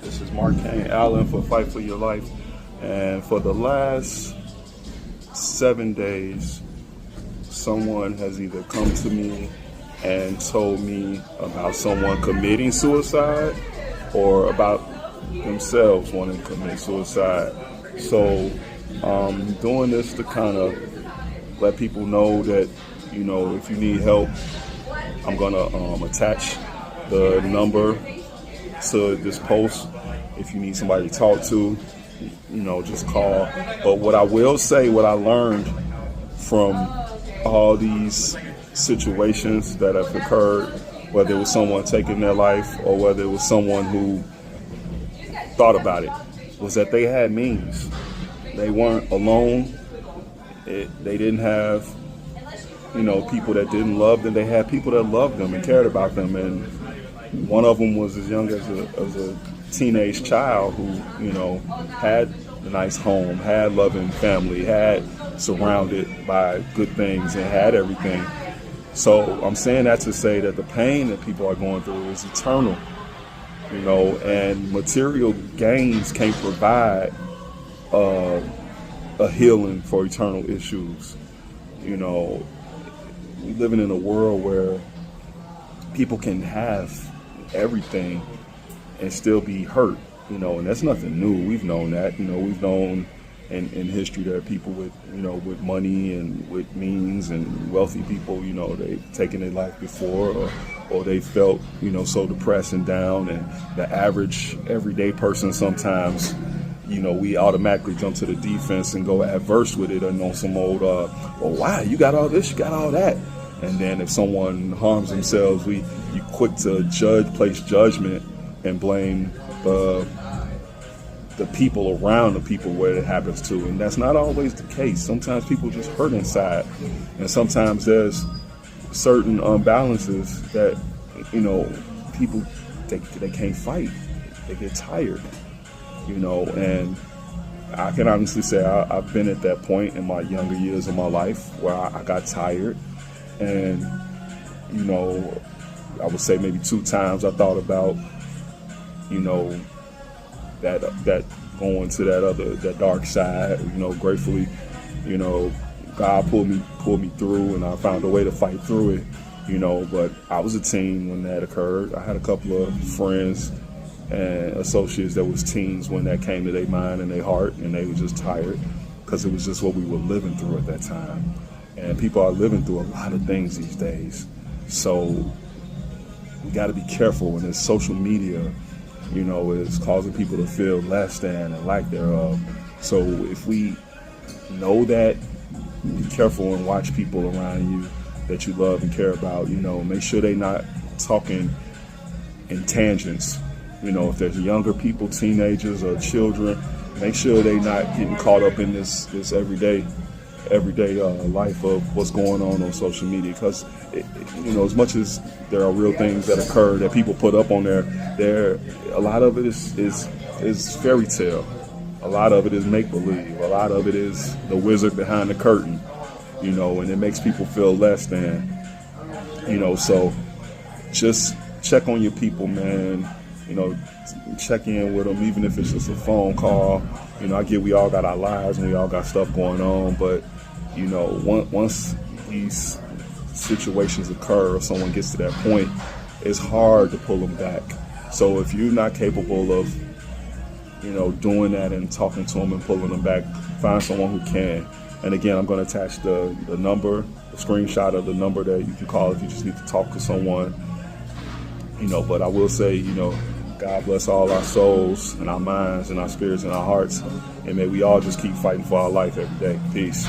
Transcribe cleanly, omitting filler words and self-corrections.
This is Mark Kane Allen for Fight for Your Life. And for the last 7 days, someone has either come to me and told me about someone committing suicide or about themselves wanting to commit suicide. So doing this to kind of let people know that, you know, if you need help, I'm going to attach the number to this post. If you need somebody to talk to, you know, just call. But what I will say, what I learned from all these situations that have occurred, whether it was someone taking their life or whether it was someone who thought about it, was that they had means. They weren't alone. They didn't have, you know, people that didn't love them. They had people that loved them and cared about them. And one of them was as young as a teenage child who, you know, had a nice home, had loving family, had surrounded by good things and had everything. So I'm saying that to say that the pain that people are going through is eternal, you know, and material gains can't provide a healing for eternal issues. You know, we're living in a world where people can have everything and still be hurt, you know, and that's nothing new. We've known that, you know, we've known in history that people with, you know, with money and with means and wealthy people, you know, they've taken their life before, or they felt, you know, so depressed and down. And the average everyday person, sometimes, you know, we automatically jump to the defense and go adverse with it and on some old, oh, wow, you got all this, you got all that. And then if someone harms themselves, you quick to place judgment and blame the people around the people where it happens to. And that's not always the case. Sometimes people just hurt inside. And sometimes there's certain unbalances that, you know, people, they can't fight. They get tired, you know. And I can honestly say I've been at that point in my younger years of my life where I got tired. And, you know, I would say maybe 2 times I thought about, you know, that going to that dark side. You know, gratefully, you know, God pulled me through, and I found a way to fight through it. You know, but I was a teen when that occurred. I had a couple of friends and associates that was teens when that came to their mind and their heart, and they were just tired because it was just what we were living through at that time. And people are living through a lot of things these days. So we got to be careful when it's social media, you know, is causing people to feel less than and lack thereof. So if we know that, be careful and watch people around you that you love and care about, you know, make sure they're not talking in tangents. You know, if there's younger people, teenagers or children, make sure they're not getting caught up in this everyday life of what's going on social media. Because, you know, as much as there are real things that occur that people put up on there, a lot of it is fairy tale. A lot of it is make-believe. A lot of it is the wizard behind the curtain, you know, and it makes people feel less than, you know. So just check on your people, man. You know, check in with them, even if it's just a phone call. You know, I get we all got our lives and we all got stuff going on, but, you know, once these situations occur or someone gets to that point, it's hard to pull them back. So if you're not capable of, you know, doing that and talking to them and pulling them back, find someone who can. And again, I'm going to attach the number, the screenshot of the number that you can call if you just need to talk to someone. You know, but I will say, you know, God bless all our souls and our minds and our spirits and our hearts. And may we all just keep fighting for our life every day. Peace.